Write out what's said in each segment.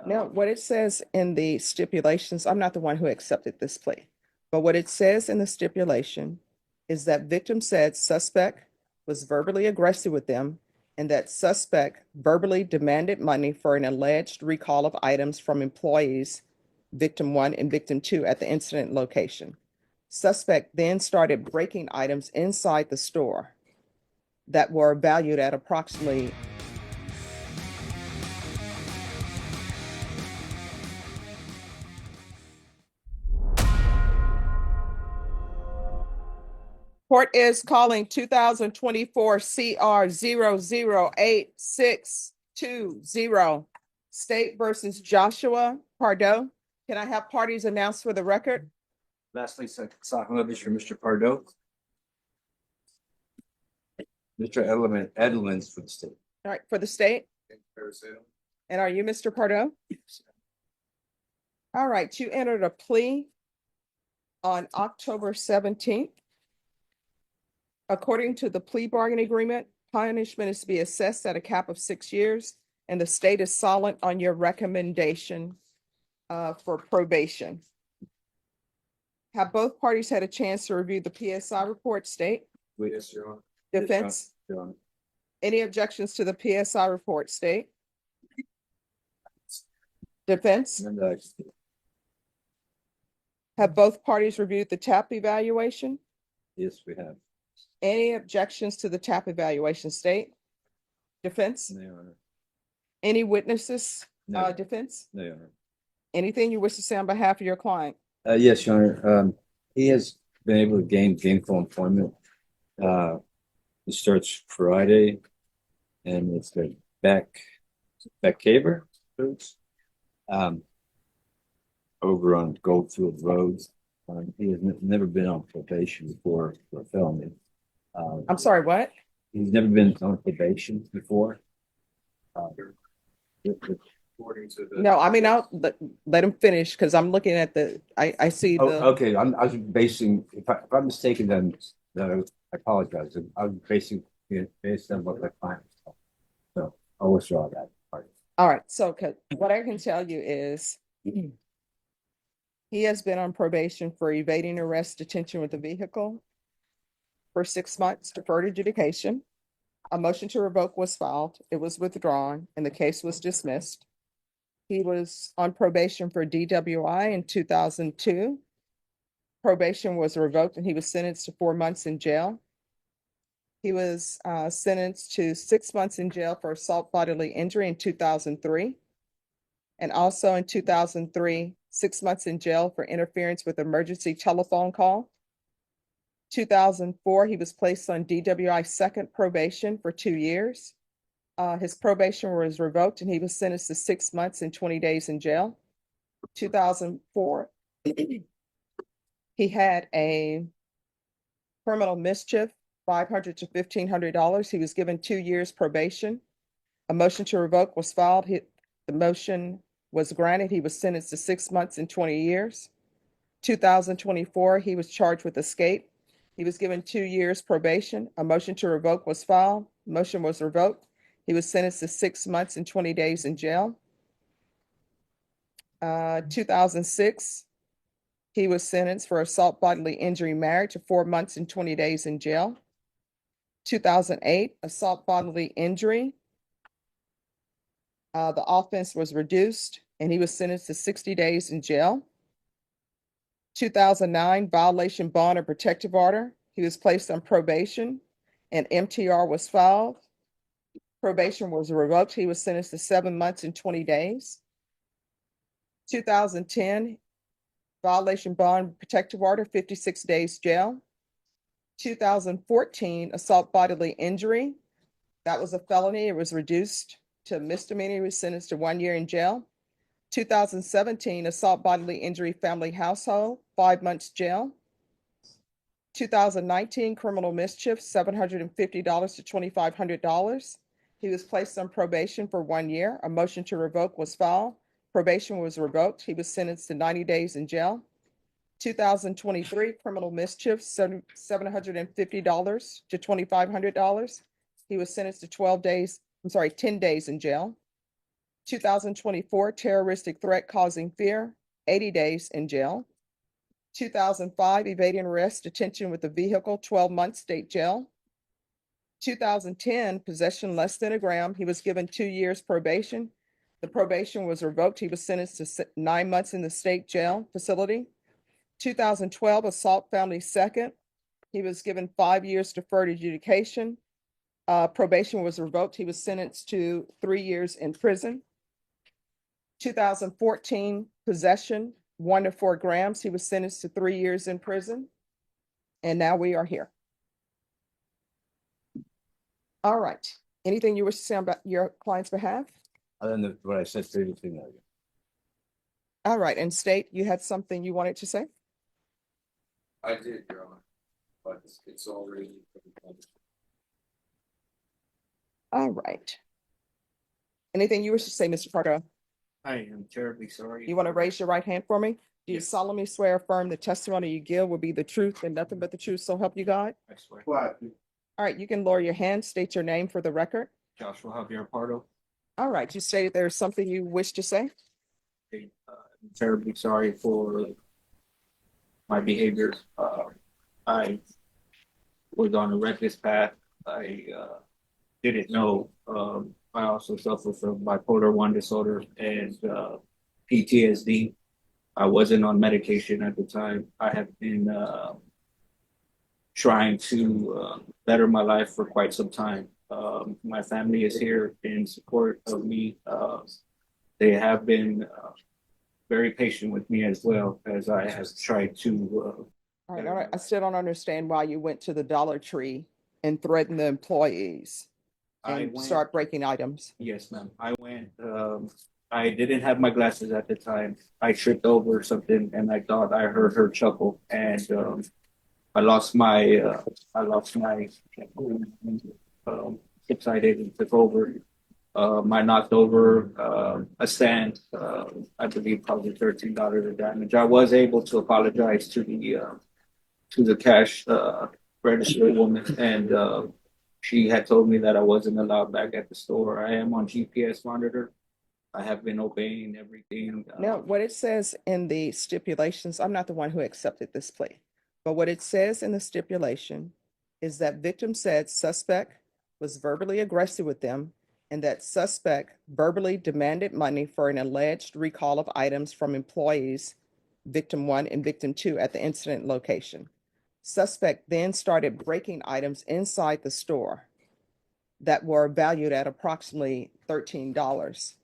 Now, what it says in the stipulations, I'm not the one who accepted this plea, but what it says in the stipulation is that victim said suspect was verbally aggressive with them and that suspect verbally demanded money for an alleged recall of items from employees, victim one and victim two, at the incident location. Suspect then started breaking items inside the store that were valued at approximately Court is calling 2024 CR 0086620 State versus Joshua Pardo. Can I have parties announced for the record? Lastly, Sahanovich for Mr. Pardo. Mr. Edelman's for the state. All right, for the state. And are you Mr. Pardo? All right, you entered a plea on October 17th. According to the plea bargaining agreement, punishment is to be assessed at a cap of 6 years, and the state is silent on your recommendation for probation. Have both parties had a chance to review the PSI report, state? Yes, Your Honor. Defense? Yes, Your Honor. Any objections to the PSI report, state? Defense? And, Have both parties reviewed the TAP evaluation? yes, we have. Any objections to the TAP evaluation, state? Defense? No, Your Honor. Any witnesses, No. defense? No, Your Honor. Anything you wish to say on behalf of your client? Yes, Your Honor. He has been able to gain gainful employment. It starts Friday, and it's the back caver foods. Over on Goldfield Road. He has never been on probation before for a felony. I'm sorry, what? He's never been on probation before. According to the. No, I mean, I'll let him finish because I'm looking at I see Oh, the, okay. I was basing. If I'm mistaken, then I apologize. I'm basing it based on what my client was. So I'll withdraw that part. all right. So what I can tell you is he has been on probation for evading arrest, detention with a vehicle for 6 months, deferred adjudication. A motion to revoke was filed. It was withdrawn and the case was dismissed. He was on probation for DWI in 2002. Probation was revoked and he was sentenced to 4 months in jail. He was sentenced to 6 months in jail for assault bodily injury in 2003. And also in 2003, 6 months in jail for interference with emergency telephone call. 2004, he was placed on DWI second probation for 2 years. His probation was revoked and he was sentenced to 6 months and 20 days in jail. 2004, he had a criminal mischief, $500 to $1,500. He was given 2 years probation. A motion to revoke was filed. The motion was granted. He was sentenced to 6 months and 20 years. 2024, he was charged with escape. He was given 2 years probation. A motion to revoke was filed. Motion was revoked. He was sentenced to 6 months and 20 days in jail. 2006, he was sentenced for assault bodily injury married to 4 months and 20 days in jail. 2008, assault bodily injury. The offense was reduced and he was sentenced to 60 days in jail. 2009, violation bond or protective order. He was placed on probation and MTR was filed. Probation was revoked. He was sentenced to 7 months and 20 days. 2010, violation bond protective order, 56 days jail. 2014, assault bodily injury. That was a felony. It was reduced to misdemeanor. He was sentenced to 1 year in jail. 2017, assault bodily injury family household, 5 months jail. 2019, criminal mischief, $750 to $2,500. He was placed on probation for 1 year. A motion to revoke was filed. Probation was revoked. He was sentenced to 90 days in jail. 2023, criminal mischief, $750 to $2,500. He was sentenced to 10 days in jail. 2024, terroristic threat causing fear, 80 days in jail. 2005, evading arrest, detention with a vehicle, 12 months state jail. 2010, possession less than a gram. He was given 2 years probation. The probation was revoked. He was sentenced to 9 months in the state jail facility. 2012, assault felony second. He was given 5 years deferred adjudication. Probation was revoked. He was sentenced to 3 years in prison. 2014, possession, 1 to 4 grams. He was sentenced to 3 years in prison. And now we are here. All right. Anything you wish to say about your client's behalf? Other than what I said previously, no. All right. And state, you had something you wanted to say? I did, Your Honor, but it's already. All right. Anything you wish to say, Mr. Pardo? I am terribly sorry. You want to raise your right hand for me? Do you Yes. solemnly swear affirm the testimony you give will be the truth and nothing but the truth, so help you God? I swear. All right, you can lower your hand, state your name for the record. Joshua Javier Pardo. All right, you stated there's something you wish to say? I'm terribly sorry for my behavior. I was on a reckless path. I didn't know. I also suffer from bipolar 1 disorder and PTSD. I wasn't on medication at the time. I have been trying to better my life for quite some time. My family is here in support of me. They have been very patient with me as well as I have tried to. All right, I still don't understand why you went to the Dollar Tree and threatened the employees and start breaking items. Yes, ma'am. I went. I didn't have my glasses at the time. I tripped over something and I thought I heard her chuckle, and I lost my. Subsided and took over. I knocked over a stand. I believe probably $13 of damage. I was able to apologize to the cash register woman, and she had told me that I wasn't allowed back at the store. I am on GPS monitor. I have been obeying everything. Now, what it says in the stipulations, I'm not the one who accepted this plea, but what it says in the stipulation is that victim said suspect was verbally aggressive with them and that suspect verbally demanded money for an alleged recall of items from employees, victim 1 and victim 2 at the incident location. Suspect then started breaking items inside the store that were valued at approximately $13.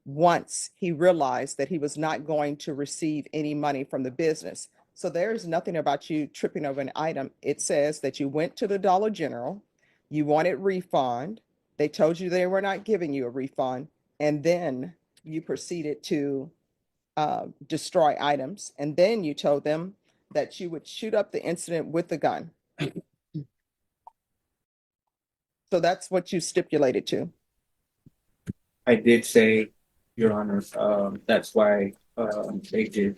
Once he realized that he was not going to receive any money from the business. So there's nothing about you tripping over an item. It says that you went to the Dollar General, you wanted refund, they told you they were not giving you a refund, and then you proceeded to destroy items, and then you told them that you would shoot up the incident with the gun. So that's what you stipulated to. I did say, Your Honor, that's why they did.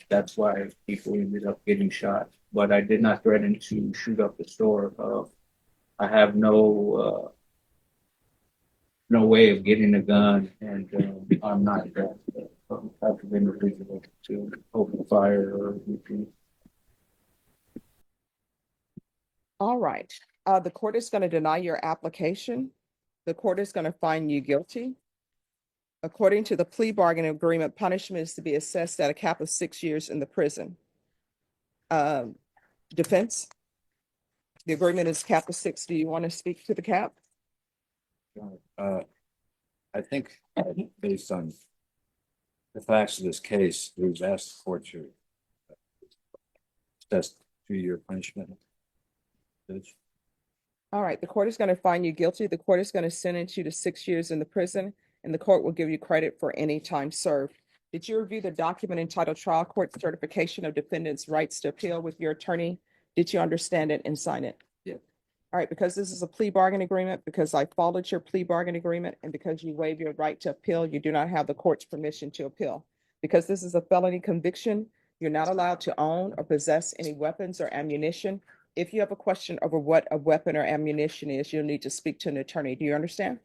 That's why people ended up getting shot. But I did not threaten to shoot up the store. I have no way of getting a gun, and I'm not that type of individual to open fire or anything. All right. The court is going to deny your application. The court is going to find you guilty. According to the plea bargaining agreement, punishment is to be assessed at a cap of 6 years in the prison. Defense? The agreement is cap of 6. Do you want to speak to the cap? I think based on the facts of this case, we've asked the court to assess 2-year punishment. Judge. All right, the court is going to find you guilty. The court is going to sentence you to 6 years in the prison, and the court will give you credit for any time served. Did you review the document entitled Trial Court Certification of Defendant's Rights to Appeal with your attorney? Did you understand it and sign it? Yeah. All right, because this is a plea bargain agreement, because I followed your plea bargain agreement, and because you waive your right to appeal, you do not have the court's permission to appeal. Because this is a felony conviction, you're not allowed to own or possess any weapons or ammunition. If you have a question over what a weapon or ammunition is, you'll need to speak to an attorney. Do you understand?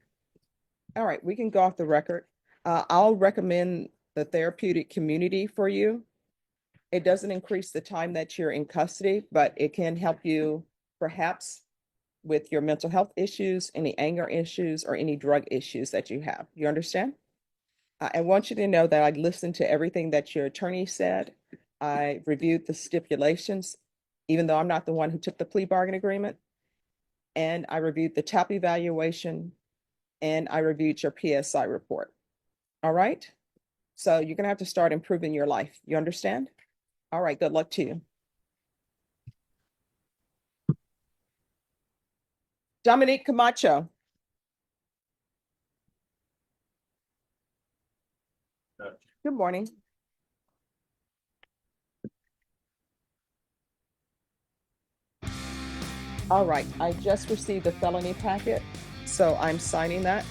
All right, we can go off the record. I'll recommend the therapeutic community for you. It doesn't increase the time that you're in custody, but it can help you perhaps with your mental health issues, any anger issues, or any drug issues that you have. You understand? I want you to know that I listened to everything that your attorney said. I reviewed the stipulations, even though I'm not the one who took the plea bargain agreement. And I reviewed the TAP evaluation, and I reviewed your PSI report. All right? So you're going to have to start improving your life. You understand? All right, good luck to you. Dominique Camacho. Good morning. All right, I just received the felony packet, so I'm signing that.